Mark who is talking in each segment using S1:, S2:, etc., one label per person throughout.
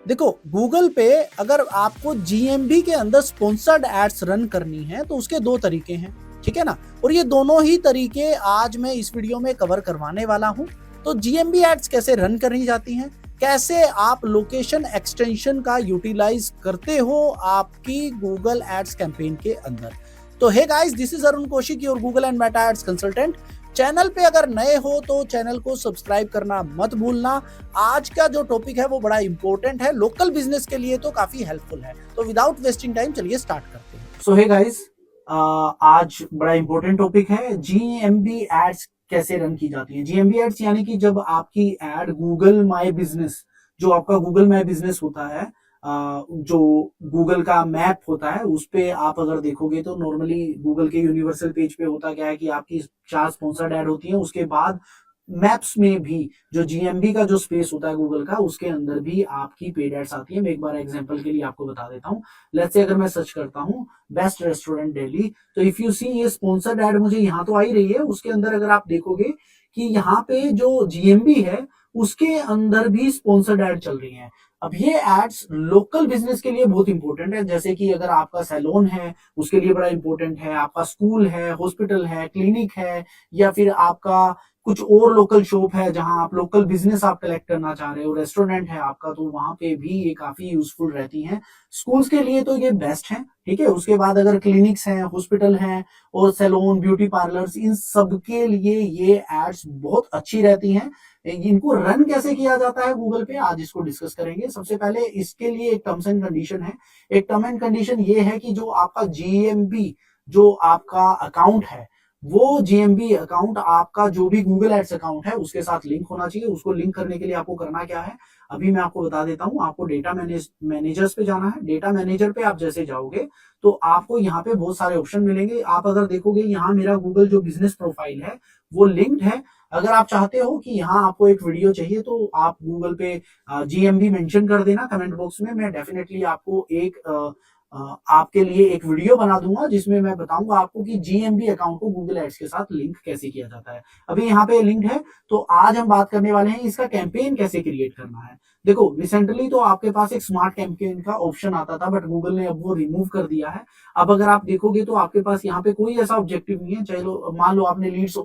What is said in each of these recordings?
S1: देखो गूगल पे अगर आपको जीएमबी के अंदर स्पॉन्सर्ड एड्स रन करनी है तो उसके दो तरीके हैं, ठीक है ना। और ये दोनों ही तरीके आज मैं इस वीडियो में कवर करवाने वाला हूं। तो जीएमबी एड्स कैसे रन करनी जाती हैं, कैसे आप लोकेशन एक्सटेंशन का यूटिलाइज करते हो आपकी गूगल एड्स कैंपेन के अंदर। तो hey guys, this is Arun Kaushik, your Google and Meta ads consultant. Channel पे अगर नए हो तो चैनल को सब्सक्राइब करना मत भूलना। आज का जो टॉपिक है वो बड़ा इंपॉर्टेंट है, लोकल बिजनेस के लिए तो काफी हेल्पफुल है। तो विदाउट वेस्टिंग टाइम चलिए स्टार्ट करते हैं। सो हे गाइस, आज बड़ा इंपॉर्टेंट टॉपिक है, जीएमबी एड्स कैसे रन की जाती है। जीएमबी एड्स यानी कि जब आपकी एड गूगल माई बिजनेस, जो आपका गूगल माई बिजनेस होता है, जो गूगल का मैप होता है, उस पे आप अगर देखोगे तो नॉर्मली गूगल के यूनिवर्सल पेज पे होता क्या है कि आपकी 4 स्पॉन्सर्ड एड होती है। उसके बाद मैप्स में भी जो जीएमबी का जो स्पेस होता है गूगल का, उसके अंदर भी आपकी पेड एड्स आती है। मैं एक बार एग्जांपल के लिए आपको बता देता हूँ। लेट्स से अगर मैं सर्च करता हूँ बेस्ट रेस्टोरेंट दिल्ली, तो इफ यू सी ये स्पॉन्सर्ड एड मुझे यहाँ तो आ ही रही है। उसके अंदर अगर आप देखोगे कि यहाँ पे जो जीएमबी है उसके अंदर भी स्पॉन्सर्ड एड चल रही है। अब ये एड्स लोकल बिजनेस के लिए बहुत इंपॉर्टेंट है, जैसे कि अगर आपका सैलून है उसके लिए बड़ा इंपॉर्टेंट है, आपका स्कूल है, हॉस्पिटल है, क्लिनिक है, या फिर आपका कुछ और लोकल शॉप है जहां आप लोकल बिजनेस आप कलेक्ट करना चाह रहे हो, रेस्टोरेंट है आपका, तो वहां पे भी ये काफी यूजफुल रहती हैं। स्कूल्स के लिए तो ये बेस्ट है, ठीक है। उसके बाद अगर क्लिनिक्स हैं, हॉस्पिटल हैं और सैलून, ब्यूटी पार्लर्स, इन सब के लिए ये एड्स बहुत अच्छी रहती हैं। इनको रन कैसे किया जाता है गूगल पे, आज इसको डिस्कस करेंगे। सबसे पहले इसके लिए एक टर्म्स एंड कंडीशन है। एक टर्म एंड कंडीशन ये है कि जो आपका जीएमबी, जो आपका अकाउंट है, वो जीएमबी अकाउंट आपका जो भी गूगल एड्स अकाउंट है उसके साथ लिंक होना चाहिए। उसको लिंक करने के लिए आपको करना क्या है, अभी मैं आपको बता देता हूं। आपको डेटा मैनेजर्स पे जाना है। डेटा मैनेजर पे आप जैसे जाओगे तो आपको यहाँ पे बहुत सारे ऑप्शन मिलेंगे। आप अगर देखोगे यहाँ मेरा गूगल जो बिजनेस प्रोफाइल है वो लिंक्ड है। अगर आप चाहते हो कि यहाँ आपको एक वीडियो चाहिए तो आप गूगल पे जीएमबी मेंशन कर देना कमेंट बॉक्स में। मैं डेफिनेटली आपको एक आपके लिए एक वीडियो बना दूंगा जिसमें मैं बताऊंगा आपको कि जीएमबी अकाउंट को गूगल एड्स के साथ लिंक कैसे किया जाता है। अभी यहाँ पे लिंक है। तो आज हम बात करने वाले हैं इसका कैंपेन कैसे क्रिएट करना है। देखो रिसेंटली तो आपके पास एक स्मार्ट कैंपेन का ऑप्शन आता था, बट गूगल ने अब वो रिमूव कर दिया है। अब अगर आप देखोगे तो आपके पास यहाँ पे कोई ऐसा ऑब्जेक्टिव नहीं है। चलो मान लो आपने लीड्स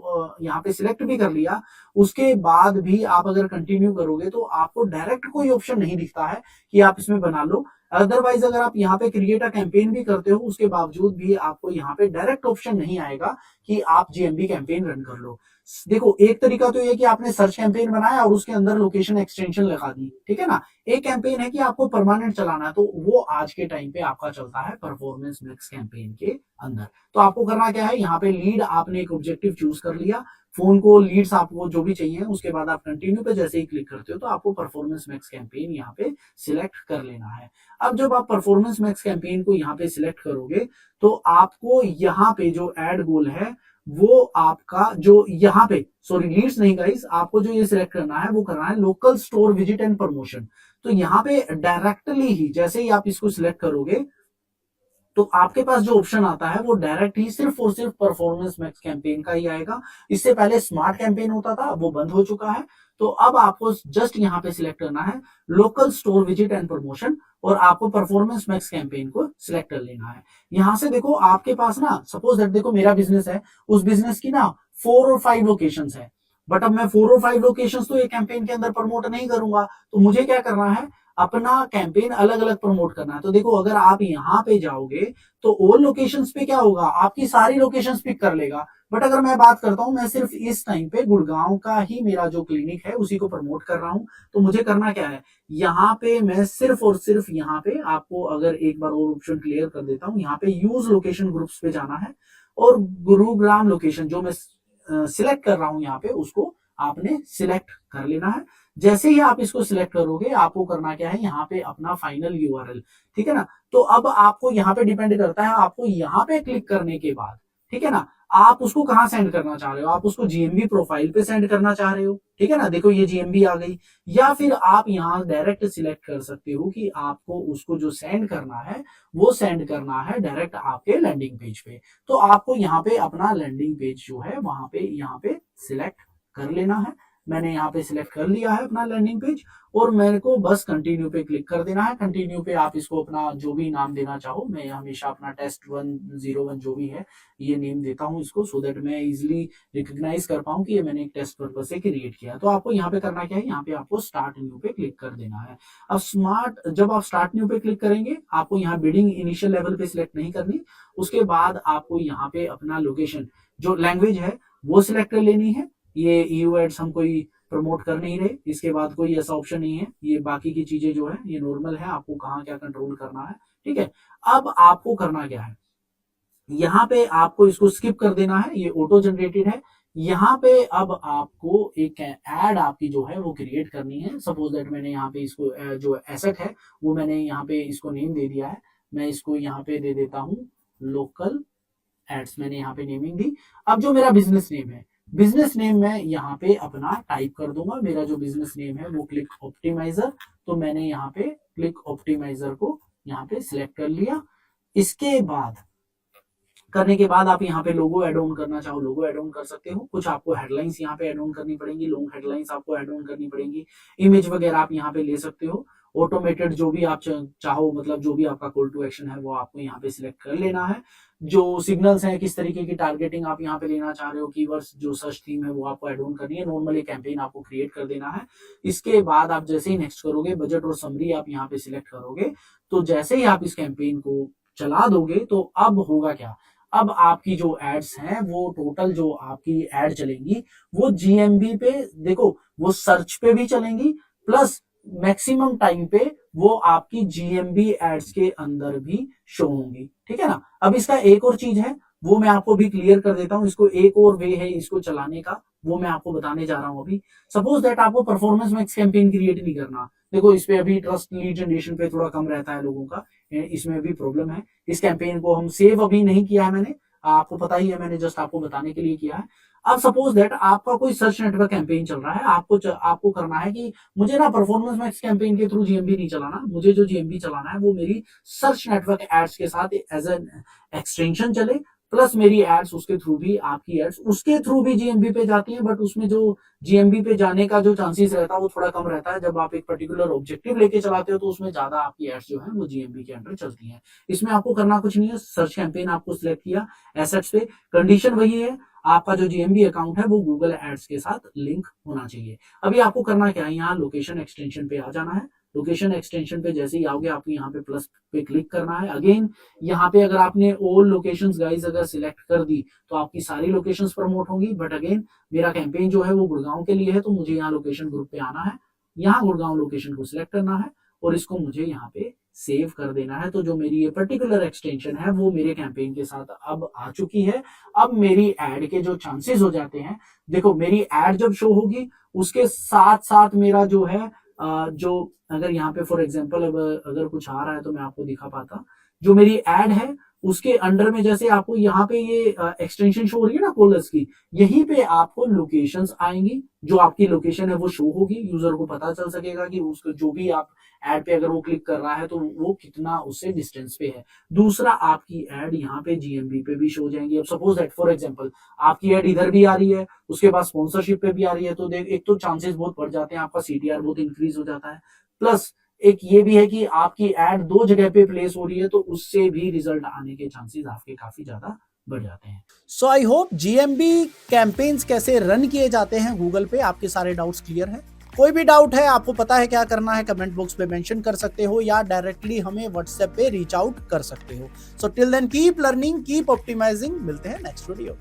S1: यहाँ पे सिलेक्ट भी कर लिया, उसके बाद भी आप अगर कंटिन्यू करोगे तो आपको डायरेक्ट कोई ऑप्शन नहीं दिखता है कि आप इसमें बना लो। अदरवाइज अगर आप यहाँ पे क्रिएट अ कैंपेन भी करते हो उसके बावजूद भी आपको यहाँ पे डायरेक्ट ऑप्शन नहीं आएगा कि आप जीएमबी कैंपेन रन कर लो। देखो एक तरीका तो ये कि आपने सर्च कैंपेन बनाया और उसके अंदर लोकेशन एक्सटेंशन लगा दी, ठीक है ना। एक कैंपेन है कि आपको परमानेंट चलाना है, तो वो आज के टाइम पे आपका चलता है परफॉर्मेंस मैक्स कैंपेन के अंदर। तो आपको करना क्या है, यहाँ पे लीड आपने एक ऑब्जेक्टिव चूज कर लिया, फोन को लीड्स आपको जो भी चाहिए, उसके बाद आप कंटिन्यू पे जैसे ही क्लिक करते हो तो आपको परफॉर्मेंस मैक्स कैंपेन यहाँ पे सिलेक्ट कर लेना है। अब जब आप परफॉर्मेंस मैक्स कैंपेन को यहाँ पे सिलेक्ट करोगे तो आपको यहाँ पे जो एड गोल है वो आपका जो यहाँ पे, सॉरी लीड्स नहीं गाइस, आपको जो ये सिलेक्ट करना है वो करना है local store visit and promotion. तो यहाँ पे डायरेक्टली ही जैसे ही आप इसको सिलेक्ट करोगे तो आपके पास जो ऑप्शन आता है वो डायरेक्ट ही सिर्फ और सिर्फ परफॉर्मेंस मैक्स कैंपेन का ही आएगा। इससे पहले स्मार्ट कैंपेन होता था, वो बंद हो चुका है। तो अब आपको जस्ट यहाँ पे सिलेक्ट करना है local store visit and promotion और आपको परफॉर्मेंस मैक्स कैंपेन को सिलेक्ट कर लेना है। यहां से देखो आपके पास ना, सपोज दैट देखो मेरा बिजनेस है, उस बिजनेस की ना 4 और 5 लोकेशन है, बट अब मैं 4 और 5 लोकेशन तो एक कैंपेन के अंदर प्रमोट नहीं करूंगा। तो मुझे क्या करना है, अपना कैंपेन अलग अलग प्रमोट करना है। तो देखो अगर आप यहाँ पे जाओगे तो ऑल लोकेशंस पे क्या होगा, आपकी सारी लोकेशंस पिक कर लेगा। बट अगर मैं बात करता हूं, मैं सिर्फ इस टाइम पे गुड़गांव का ही मेरा जो क्लिनिक है उसी को प्रमोट कर रहा हूं, तो मुझे करना क्या है, यहाँ पे मैं सिर्फ और सिर्फ यहाँ पे आपको अगर एक बार और ऑप्शन क्लियर कर देता हूँ, यहाँ पे यूज लोकेशन ग्रुप्स पे जाना है और गुरुग्राम लोकेशन जो मैं सिलेक्ट कर रहा हूं यहाँ पे उसको आपने सिलेक्ट कर लेना है। जैसे ही आप इसको सिलेक्ट करोगे आपको करना क्या है, यहाँ पे अपना फाइनल यूआरएल, ठीक है ना। तो अब आपको यहाँ पे डिपेंड करता है, आपको यहाँ पे क्लिक करने के बाद, ठीक है ना, आप उसको कहाँ सेंड करना चाह रहे हो, आप उसको जीएमबी प्रोफाइल पे सेंड करना चाह रहे हो, ठीक है ना। देखो ये जीएमबी आ गई, या फिर आप यहाँ डायरेक्ट सिलेक्ट कर सकते हो कि आपको उसको जो सेंड करना है वो सेंड करना है डायरेक्ट आपके लैंडिंग पेज पे। तो आपको यहाँ पे अपना लैंडिंग पेज जो है वहां पे यहाँ पे सिलेक्ट कर लेना है। मैंने यहाँ पे सिलेक्ट कर लिया है अपना लैंडिंग पेज और मेरे को बस कंटिन्यू पे क्लिक कर देना है। कंटिन्यू पे आप इसको अपना जो भी नाम देना चाहो, मैं हमेशा अपना test101 जो भी है ये नेम देता हूँ इसको, सो दैट मैं इजिली रिकॉग्नाइज कर पाऊँ कि ये मैंने एक टेस्ट पर्पज से क्रिएट किया। तो आपको यहाँ पे करना क्या है, यहाँ पे आपको स्टार्ट न्यू पे क्लिक कर देना है। अब जब आप स्टार्ट न्यू पे क्लिक करेंगे, आपको यहाँ बिडिंग इनिशियल लेवल पे सिलेक्ट नहीं करनी। उसके बाद आपको यहाँ पे अपना लोकेशन, जो लैंग्वेज है वो सिलेक्ट कर लेनी है। ये EU एड्स हम कोई प्रमोट कर नहीं रहे, इसके बाद कोई ऐसा ऑप्शन नहीं है। ये बाकी की चीजें जो है ये नॉर्मल है, आपको कहाँ क्या कंट्रोल करना है, ठीक है। अब आपको करना क्या है, यहाँ पे आपको इसको स्किप कर देना है, ये ऑटो जनरेटेड है। यहाँ पे अब आपको एक एड आपकी जो है वो क्रिएट करनी है। सपोज दैट मैंने यहाँ पे इसको जो एसेट है वो मैंने यहाँ पे इसको नेम दे दिया है। मैं इसको यहाँ पे दे देता हूँ लोकल एड्स, मैंने यहाँ पे नेमिंग दी। अब जो मेरा बिजनेस नेम है, बिजनेस नेम मैं यहाँ पे अपना टाइप कर दूंगा। मेरा जो बिजनेस नेम है वो क्लिक ऑप्टिमाइजर, तो मैंने यहाँ पे क्लिक ऑप्टिमाइजर को यहाँ पे सिलेक्ट कर लिया। इसके बाद करने के बाद आप यहाँ पे लोगो एड ऑन करना चाहो लोगो एड ऑन कर सकते हो। कुछ आपको हेडलाइंस यहाँ पे एड ऑन करनी पड़ेंगी, लॉन्ग हेडलाइंस आपको एड ऑन करनी पड़ेंगी। इमेज वगैरह आप यहाँ पे ले सकते हो। ऑटोमेटेड जो भी आप चाहो, मतलब जो भी आपका कॉल टू एक्शन है वो आपको यहाँ पे सिलेक्ट कर लेना है। जो सिग्नल्स हैं, किस तरीके की टारगेटिंग आप यहाँ पे लेना चाह रहे हो, कीवर्ड्स जो सर्च थीम है वो आपको एड ऑन करनी है। नॉर्मली कैंपेन आपको क्रिएट कर देना है। इसके बाद आप जैसे ही नेक्स्ट करोगे, बजट और समरी आप यहाँ पे सिलेक्ट करोगे, तो जैसे ही आप इस कैंपेन को चला दोगे तो अब होगा क्या, अब आपकी जो एड्स हैं वो टोटल जो आपकी एड चलेंगी वो GMB पे, देखो वो सर्च पे भी चलेंगी, प्लस मैक्सिमम टाइम पे वो आपकी GMB एड्स के अंदर भी शो होंगी, ठीक है ना। अब इसका एक और चीज है वो मैं आपको भी क्लियर कर देता हूं। इसको एक और वे है इसको चलाने का, वो मैं आपको बताने जा रहा हूं अभी। सपोज दैट आपको परफॉर्मेंस मैक्स कैंपेन क्रिएट नहीं करना, देखो इस पे अभी ट्रस्ट लीड जनरेशन पे थोड़ा कम रहता है लोगों का, इसमें भी प्रॉब्लम है। इस कैंपेन को हम सेव अभी नहीं किया है मैंने, आपको पता ही है, मैंने जस्ट आपको बताने के लिए किया है। अब सपोज दैट आपका कोई सर्च नेटवर्क कैंपेन चल रहा है, आपको करना है कि मुझे ना परफॉर्मेंस मैक्स कैंपेन के थ्रू GMB नहीं चलाना, मुझे जो GMB चलाना है वो मेरी सर्च नेटवर्क एड्स के साथ एज एन एक्सटेंशन चले, प्लस मेरी एड्स उसके थ्रू भी, आपकी एड्स उसके थ्रू भी GMB पे जाती हैं, बट उसमें जो GMB पे जाने का जो चांसेस रहता है वो थोड़ा कम रहता है। जब आप एक पर्टिकुलर ऑब्जेक्टिव लेके चलाते हो तो उसमें ज्यादा आपकी एड्स जो है वो GMB के अंडर चलती हैं। इसमें आपको करना कुछ नहीं है, सर्च कैंपेन आपको सिलेक्ट किया, एसेट्स पे कंडीशन वही है, आपका जो GMB अकाउंट है वो गूगल एड्स के साथ लिंक होना चाहिए। अभी आपको करना क्या है, यहाँ लोकेशन एक्सटेंशन पे आ जाना है। लोकेशन एक्सटेंशन पे जैसे ही आओगे आपको यहाँ पे प्लस पे क्लिक करना है। अगेन यहाँ पे अगर आपने ऑल लोकेशंस गाइस अगर सिलेक्ट कर दी तो आपकी सारी लोकेशंस प्रमोट होंगी, बट अगेन मेरा कैंपेन जो है वो गुड़गांव के लिए है, तो मुझे यहाँ लोकेशन ग्रुप पे आना है, यहाँ गुड़गांव लोकेशन को सिलेक्ट करना है और इसको मुझे यहाँ पे सेव कर देना है। तो जो मेरी ये पर्टिकुलर एक्सटेंशन है वो मेरे कैंपेन के साथ अब आ चुकी है। अब मेरी एड के जो चांसेस हो जाते हैं, देखो मेरी एड जब शो होगी उसके साथ साथ मेरा जो है जो अगर यहाँ पे फॉर एग्जांपल अगर कुछ आ रहा है तो मैं आपको दिखा पाता, जो मेरी एड है उसके अंडर में जैसे आपको यहाँ पे ये एक्सटेंशन शो हो रही है ना कॉलर्स की, यहीं पे आपको लोकेशंस आएंगी, जो आपकी लोकेशन है वो शो होगी, यूजर को पता चल सकेगा कि उसको जो भी आप एड पे अगर वो क्लिक कर रहा है तो वो कितना उससे डिस्टेंस पे है। दूसरा आपकी एड यहाँ पे GMB पे भी शो हो जाएंगी। अब सपोज दैट फॉर एग्जांपल आपकी एड इधर भी आ रही है, उसके बाद स्पॉन्सरशिप पे भी आ रही है, तो देख एक तो चांसेस बहुत बढ़ जाते हैं, आपका CTR बहुत इंक्रीज हो जाता है, प्लस एक ये भी है कि आपकी एड दो जगह पे प्लेस हो रही है तो उससे भी रिजल्ट आने के चांसेस आपके काफी ज्यादा बढ़ जाते हैं। सो आई होप GMB कैंपेन्स कैसे रन किए जाते हैं गूगल पे आपके सारे डाउट्स क्लियर हैं। कोई भी डाउट है, आपको पता है क्या करना है, कमेंट बॉक्स पे मेंशन कर सकते हो या डायरेक्टली हमें व्हाट्सएप पे रीच आउट कर सकते हो। So till then keep learning, keep optimising, मिलते हैं नेक्स्ट वीडियो।